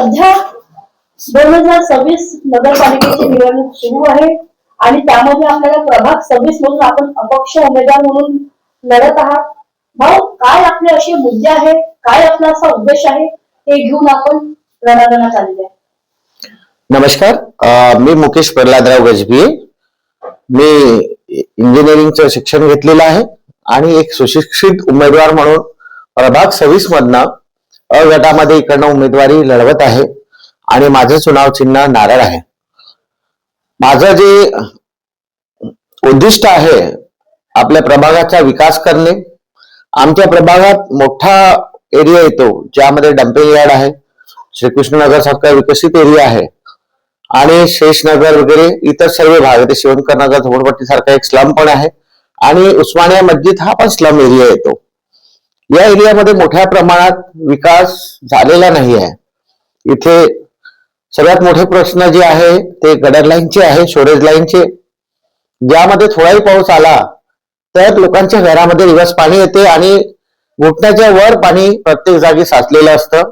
सध्या 2026 नगरपालिकेची निवडणूक सुरू आहे आणि त्यामध्ये आपल्याला प्रभाग 26 मधून आपण अपक्ष उमेदवार म्हणून लढत आहात. भाऊ, काय आपले असे मुद्दे आहेत, काय आपला असा उद्देश आहे ते घेऊन आपण रणांगणात आलेले आहे? नमस्कार, मी मुकेश प्रल्हादराव गजबी. मी इंजिनिअरिंगचं शिक्षण घेतलेलं आहे आणि एक सुशिक्षित उमेदवार म्हणून प्रभाग 26 मधनं अ गटामध्ये इकडनं उमेदवारी लढवत आहे आणि माझं चुनाव चिन्ह नारळ आहे. माझं जे उद्दिष्ट आहे आपल्या प्रभागाचा विकास करणे. आमच्या प्रभागात मोठा एरिया येतो ज्यामध्ये डम्पिंग यार्ड आहे, श्रीकृष्णनगर सारखा विकसित एरिया आहे आणि शेषनगर वगैरे इतर सर्व भाग येते. शिवणकर नगर झोपडपट्टी सारखा एक स्लम पण आहे आणि उस्मानिया मस्जिद हा पण स्लम एरिया येतो. या एरियामध्ये मोठ्या प्रमाणात विकास झालेला नाही आहे. इथे सगळ्यात मोठे प्रश्न जे आहे ते गटर लाईनचे आहे, स्टोरेज लाईनचे, ज्यामध्ये थोडाही पाऊस आला तर लोकांच्या घरामध्ये रिवर्स पाणी येते आणि घुटण्याच्या वर पाणी प्रत्येक जागी साचलेलं असतं.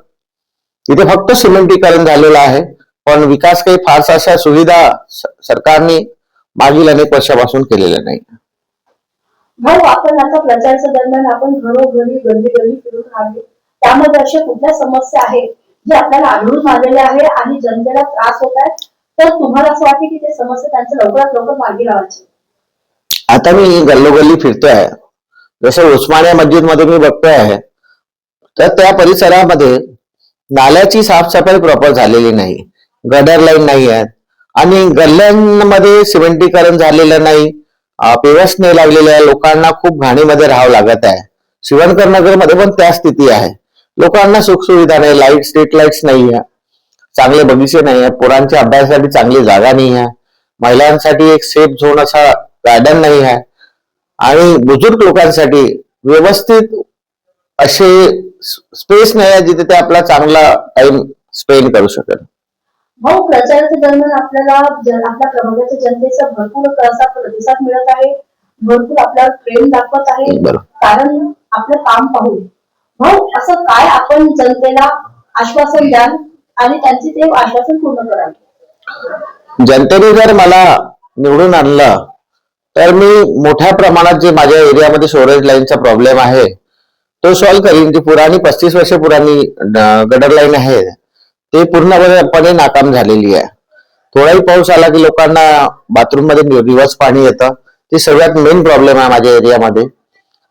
इथे फक्त सिमेंटीकरण झालेलं आहे पण विकास काही फारसा अशा सुविधा सरकारने मागील अनेक वर्षापासून केलेल्या नाही. भाऊ, आपण आता प्रचाराच्या दरम्यान आपण घरोघरी गल्ली गल्ली फिरून राहिले, त्यामध्ये अशा कुठल्या समस्या आहेत जे आपल्याला आढळून आलेल्या आहे आणि जनतेला त्रास होत आहे, तर तुम्हाला असं वाटते की ते समस्या त्यांच्या लवकरात लवकर मार्गी लावायची? आता मी गल्लोगल्ली फिरतोय, जसं उस्मानिया मस्जिद मध्ये मी बघतोय आहे तर त्या परिसरामध्ये नाल्याची साफसफाई प्रॉपर झालेली नाही, गटर लाईन नाही आहेत आणि गल्ल्यांमध्ये सिमेंटीकरण झालेलं नाही, पेवर्स नाही लागलेले आहे. लोकांना खूप घाणीमध्ये राहावं लागत आहे. शिवणकर नगर मध्ये पण त्या स्थिती आहे. लोकांना सुखसुविधा नाही, लाईट, स्ट्रीट लाईट्स नाही आहे, चांगले बगीचे नाही आहे, पोरांच्या अभ्यासासाठी चांगली जागा नाही आहे, महिलांसाठी एक सेफ झोन असा गार्डन नाही आहे आणि बुजुर्ग लोकांसाठी व्यवस्थित असे स्पेस नाही आहे जिथे ते आपला चांगला टाइम स्पेंड करू शकेल. भाऊ, प्रचाराच्या दरम्यान आपल्याला आपल्या प्रभागाच्या जनतेचा भरपूर असा प्रतिसाद मिळत आहे, भरपूर आपल्याला प्रेम दाखवत आहे, कारण आपलं काम पाहून. भाऊ, असं काय आपण जनतेला आश्वासन द्याल आणि त्यांची ते आश्वासन पूर्ण कराल? जनतेने जर मला निवडून आणलं तर मी मोठ्या प्रमाणात जे माझ्या एरियामध्ये स्टोरेज लाईनचा प्रॉब्लेम आहे तो सॉल्व्ह करीन. जी पुराणी 35 वर्ष पुराणी गटर लाईन आहे ते पूर्णपणे नाकाम झालेली आहे. थोडाही पाऊस आला की लोकांना बाथरूम मध्ये रिवर्स पाणी येतं, ते सगळ्यात मेन प्रॉब्लेम आहे माझ्या एरियामध्ये.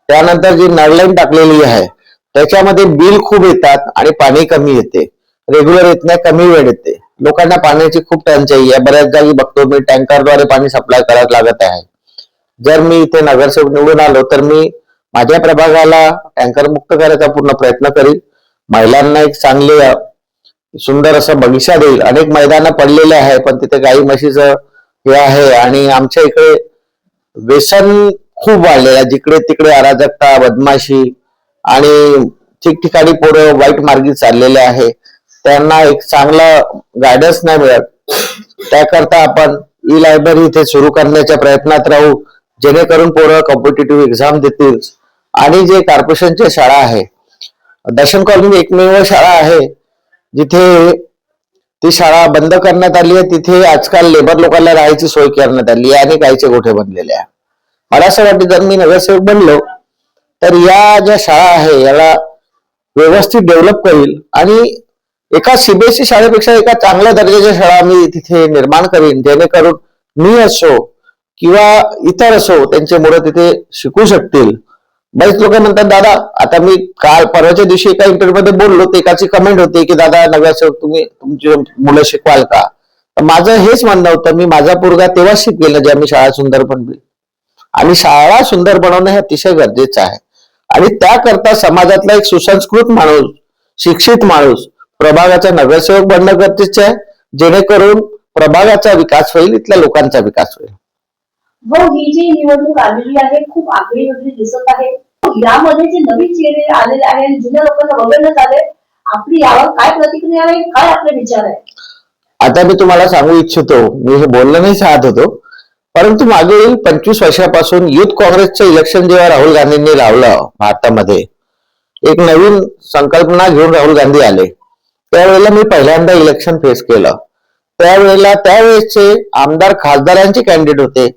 त्यानंतर जी नळ लाईन टाकलेली आहे त्याच्यामध्ये बिल खूप येतात आणि पाणी कमी येते, रेग्युलर येत नाही, कमी वेळ येते. लोकांना पाण्याची खूप टंचाई आहे. बऱ्याच जागी बघतो मी टँकरद्वारे पाणी सप्लाय करायला लागत आहे. जर मी इथे नगरसेवक निवडून आलो तर मी माझ्या प्रभागाला टँकर मुक्त करायचा पूर्ण प्रयत्न करीन. महिलांना एक चांगले सुंदर असं बगीचा देईल. अनेक मैदानं पडलेले आहे पण तिथे गाई म्हशीचं हे आहे आणि आमच्या इकडे व्यसन खूप वाढलेलं आहे. जिकडे तिकडे अराजकता, बदमाशी आणि ठिकठिकाणी पोरं वाईट मार्गी चाललेले आहे. त्यांना एक चांगला गायडन्स नाही मिळत. त्याकरता आपण ई लायब्ररी इथे सुरू करण्याच्या प्रयत्नात राहू, जेणेकरून पोरं कॉम्पिटेटिव्ह एक्झाम देतील. आणि जे कॉर्पोरेशनच्या शाळा आहे, दर्शन कॉलनी एकमेव शाळा आहे जिथे ती शाळा बंद करण्यात आली आहे. तिथे आजकाल लेबर लोकांना राहायची सोय करण्यात आली आहे आणि गायचे गोठे बनलेले आहे. मला असं वाटतं जर मी नगरसेवक बनलो तर या ज्या शाळा आहे याला व्यवस्थित डेव्हलप करील आणि एका सीबीएसई शाळेपेक्षा एका चांगल्या दर्जाच्या शाळा मी तिथे निर्माण करीन, जेणेकरून मी असो किंवा इतर असो त्यांचे मुलं तिथे शिकू शकतील. बरेच लोक म्हणतात दादा, आता मी काल परवाच्या दिवशी एका इंटरव्ह्यू मध्ये बोललो, ते एकाची कमेंट होती की दादा नगरसेवक तुम्ही तुमची मुलं शिकवाल का? तर माझं हेच म्हणणं होतं, मी माझा पोरगा तेव्हा शिकवेल जेव्हा मी शाळा सुंदर बनवेल. आणि शाळा सुंदर बनवणं हे अतिशय गरजेचं आहे आणि त्याकरता समाजातला एक सुसंस्कृत माणूस, शिक्षित माणूस प्रभागाचा नगरसेवक बनणं गरजेचं आहे, जेणेकरून प्रभागाचा विकास होईल, इथल्या लोकांचा विकास होईल. हो, ही जी निवडणूक आलेली आहे खूप आगळी वेगळी दिसत आहे. यामध्ये जे नवीन चेहरे आलेले आहे आणि जुन्या लोकांना वगळण्यात आले, आपली यावर काय प्रतिक्रिया आहे, काय आपले विचार आहे? आता मी तुम्हाला सांगू इच्छितो, मी हे बोलणं नाही चाहत होतो, परंतु मागील 25 वर्षापासून युथ काँग्रेसचं इलेक्शन जेव्हा राहुल गांधींनी लावलं भारतामध्ये, एक नवीन संकल्पना घेऊन राहुल गांधी आले त्यावेळेला मी पहिल्यांदा इलेक्शन फेस केलं. त्यावेळेसचे आमदार खासदारांचे कॅन्डिडेट होते,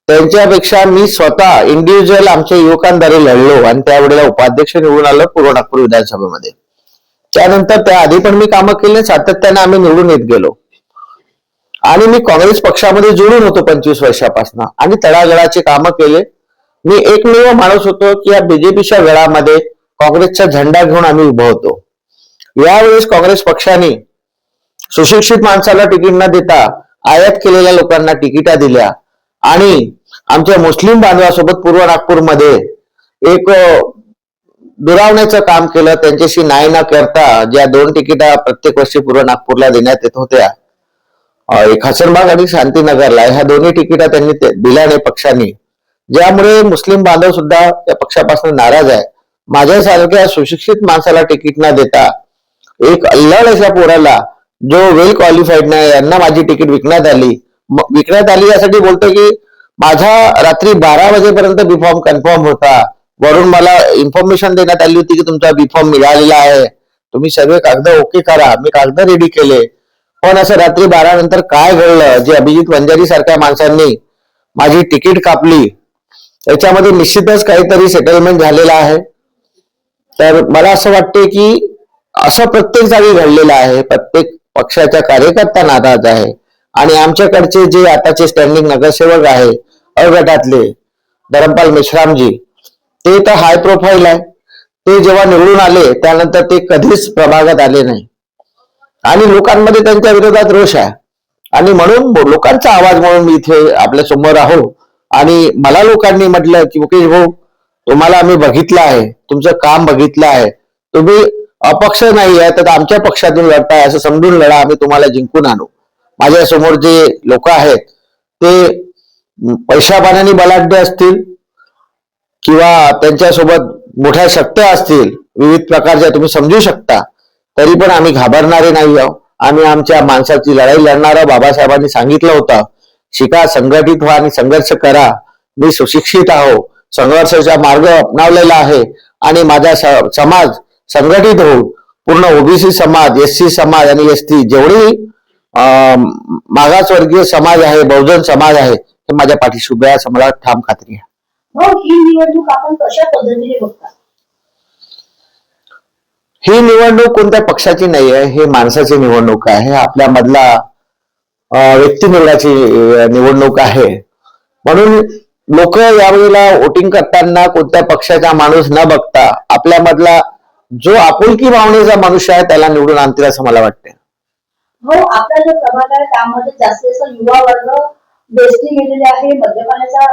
त्यांच्यापेक्षा मी स्वतः इंडिव्हिज्युअल आमच्या युवकांद्वारे लढलो आणि त्यावेळेला उपाध्यक्ष निवडून आलो पूर्व नागपूर विधानसभेमध्ये. त्यानंतर त्याआधी पण मी कामं केली, सातत्याने आम्ही निवडून येत गेलो आणि मी काँग्रेस पक्षामध्ये जोडून होतो 25 वर्षापासून आणि तळागाळाचे कामं केले. मी एकमेव माणूस होतो की या बीजेपीच्या गळामध्ये काँग्रेसचा झेंडा घेऊन आम्ही उभं होतो. यावेळेस काँग्रेस पक्षाने सुशिक्षित माणसाला तिकीट न देता आयात केलेल्या लोकांना तिकिटा दिल्या आणि आमच्या मुस्लिम बांधवासोबत पूर्व नागपूरमध्ये एक दुरावण्याचं काम केलं. त्यांच्याशी न्याय न करता ज्या 2 तिकिटा प्रत्येक वर्षी पूर्व नागपूरला देण्यात येत होत्या, एक हसनबाग आणि शांतीनगरला, ह्या दोन्ही तिकिटा त्यांनी दिल्या नाही पक्षाने, ज्यामुळे मुस्लिम बांधव सुद्धा त्या पक्षापासून नाराज आहे. माझ्यासारख्या सुशिक्षित माणसाला तिकीट न देता एक अल्लड अशा पोराला जो वेल क्वालिफाईड नाही यांना माझी तिकीट विकण्यात आली यासाठी बोलतो की माझा रात्री 12 वाजेपर्यंत बीफॉर्म कन्फर्म होता. वरून मला इन्फॉर्मेशन देण्यात आली होती की तुमचा बीफॉर्म मिळालेला आहे, तुम्ही सर्व कागद ओके करा. मी कागद रेडी केले, पण असं रात्री 12 नंतर काय घडलं जे अभिजित वंजारी सारख्या माणसांनी माझी तिकीट कापली, याच्यामध्ये निश्चितच काहीतरी सेटलमेंट झालेला आहे. तर मला असं वाटते की असं प्रत्येक जागी घडलेलं आहे. प्रत्येक पक्षाच्या कार्यकर्ता नाराज आहे आणि आमच्याकडचे जे आताचे स्टँडिंग नगरसेवक आहे अ गटातले धरमपाल मेश्रामजी, ते तर हाय प्रोफाईल आहे. ते जेव्हा निवडून आले त्यानंतर ते कधीच प्रभागात आले नाही आणि लोकांमध्ये त्यांच्या विरोधात रोष आहे आणि म्हणून लोकांचा आवाज म्हणून मी इथे आपल्या समोर आहो. आणि मला लोकांनी म्हटलं की मुकेश भाऊ, तुम्हाला आम्ही बघितलं आहे, तुमचं काम बघितलं आहे, तुम्ही अपक्ष नाही आहे तर आमच्या पक्षातून लढताय असं समजून लढा, आम्ही तुम्हाला जिंकून आणू. माझ्या समोर जे लोक आहेत ते पैशा पाण्याने बलाढ्य असतील किंवा त्यांच्यासोबत मोठ्या शक्त्या असतील विविध प्रकारच्या, तुम्ही समजू शकता, तरी पण आम्ही घाबरणारे नाही आहोत. आम्ही आमच्या माणसाची लढाई लढणार आहोत. बाबासाहेबांनी सांगितलं होतं, शिका, संघटित व्हा आणि संघर्ष करा. मी सुशिक्षित आहो, संघर्षाचा मार्ग अपनावलेला आहे आणि माझा समाज संघटित होऊन पूर्ण ओबीसी समाज, एससी समाज आणि एसटी जेवढी मागासवर्गीय समाज आहे, बहुजन समाज आहे, ते माझ्या पाठीशी उभे आहे असं मला ठाम खात्री आहे. ही निवडणूक आपण कशा पद्धतीने बघता? ही निवडणूक कोणत्या पक्षाची नाही आहे, हे माणसाची निवडणूक आहे. आपल्या मधला व्यक्ती निवडाची निवडणूक आहे. म्हणून लोक यावेळेला वोटिंग करताना कोणत्या पक्षाचा माणूस न बघता आपल्यामधला जो आपुलकी भावनेचा मनुष्य आहे त्याला निवडून आणतील असं मला वाटतं. हो, आपला जो प्रभाग आहे त्यामध्ये जास्तीत युवा वर्ग बेसली गेलेले आहे, मद्यपानाचा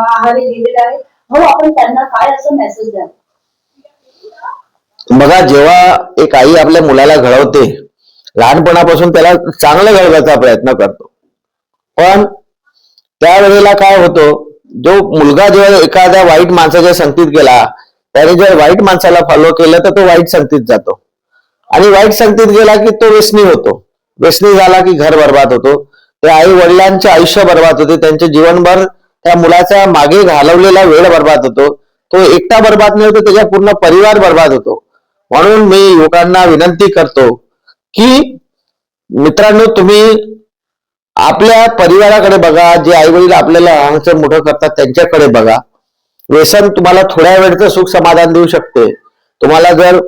आहारी गेलेला आहे. हो, आपण त्यांना काय असं मेसेज द्याल? बघा, जेव्हा एक आई आपल्या मुलाला घडवते, लहानपणापासून त्याला चांगलं घडवायचा प्रयत्न करतो, पण त्यावेळेला काय होतं, जो मुलगा जेव्हा एखाद्या वाईट माणसाच्या संगतीत गेला, त्याने जर वाईट माणसाला फॉलो केलं तर तो वाईट संगतीत जातो आणि वाईट संगतीत गेला की तो व्यसनी होतो. व्यसनी झाला की घर बर्बाद होतो. त्या आई वडिलांचे आयुष्य बर्बाद होते, त्यांचे जीवनभर त्या मुलाचा मागे घालवलेला वेळ बर्बाद होतो. तो एकटा बर्बाद नाही होतो, त्याचा पूर्ण परिवार बर्बाद होतो. म्हणून मी युवकांना विनंती करतो की मित्रांनो, तुम्ही आपल्या परिवाराकडे बघा, जे आई वडील आपल्याला लहानचं मोठं करतात त्यांच्याकडे बघा. व्यसन तुम्हाला थोड्या वेळचं सुख समाधान देऊ शकते. तुम्हाला जर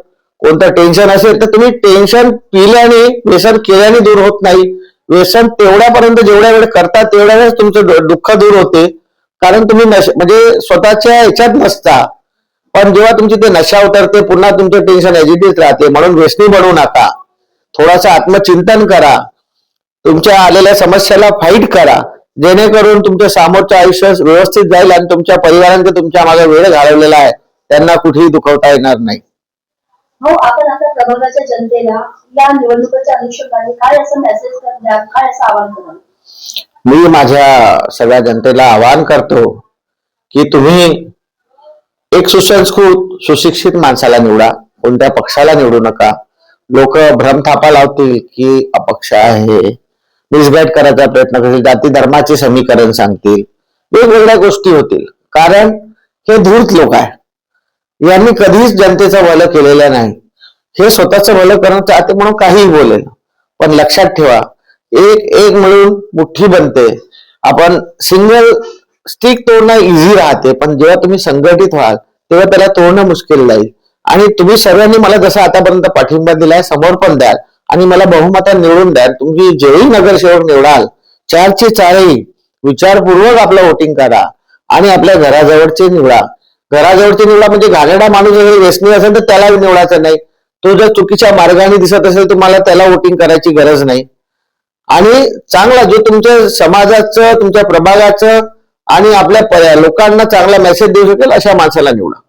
कोणतं टेन्शन असेल तर तुम्ही टेन्शन पिल्याने, व्यसन केल्याने दूर होत नाही. व्यसन तेवढ्यापर्यंत जेवढ्या वेळ करता तेवढ्या वेळेस तुमचं दुःख दूर होते, कारण तुम्ही म्हणजे स्वतःच्या ह्याच्यात नसता. पण जेव्हा तुमची ते नशा उतरते पुन्हा तुमचं टेन्शन ऍजिटेट राहते. म्हणून व्यसनी बनवू नका. थोडंसं आत्मचिंतन करा, तुमच्या आलेल्या समस्याला फाईट करा, जेणेकरून तुमच्या समोरचं आयुष्य व्यवस्थित जाईल आणि तुमच्या परिवारांचा तुमच्या मागे वेळ घालवलेला आहे त्यांना कुठेही दुखवता येणार नाही. हो, आपण आता प्रभागाच्या जनतेला या निवडणुकीच्या अनुषंगाने काय असं मेसेज द्या, काय असं आवाहन कराल? मी माझ्या सगळ्या जनतेला आवाहन करतो की तुम्ही एक सुसंस्कृत सुशिक्षित माणसाला निवडा, कोणत्या पक्षाला निवडू नका. लोक भ्रमथापा लावतील की अपक्ष आहे, मिसगाईड करायचा प्रयत्न करतील, जाती धर्माचे समीकरण सांगतील, वेगवेगळ्या गोष्टी होतील, कारण हे धूर्त लोक आहे. यांनी कधीच जनतेचं भलं केलेलं नाही. हे स्वतःचं भलं करणं चाहते म्हणून काहीही बोलेल. पण लक्षात ठेवा, एक एक मिळून मुठ्ठी बनते. आपण सिंगल स्टिक तोडणं इझी राहते, पण जेव्हा तुम्ही संघटित व्हाल तेव्हा त्याला तोडणं मुश्किल जाईल. आणि तुम्ही सर्वांनी मला जसं आतापर्यंत पाठिंबा दिलाय, समोर पण द्याल आणि मला बहुमतात निवडून द्याल. तुम्ही जेही नगरसेवक निवडाल, चारची चारही विचारपूर्वक आपलं वोटिंग करा आणि आपल्या घराजवळचे निवडा. घराजवळचे निवडा म्हणजे घाणेरडा माणूस जर व्यसनी असेल तर त्याला निवडायचं नाही. तो जर चुकीच्या मार्गाने दिसत असेल तुम्हाला त्याला वोटिंग करायची गरज नाही. आणि चांगला जो तुमच्या समाजाचं, तुमच्या प्रभागाचं आणि आपल्या लोकांना चांगला मेसेज देऊ शकेल अशा माणसाला निवडा.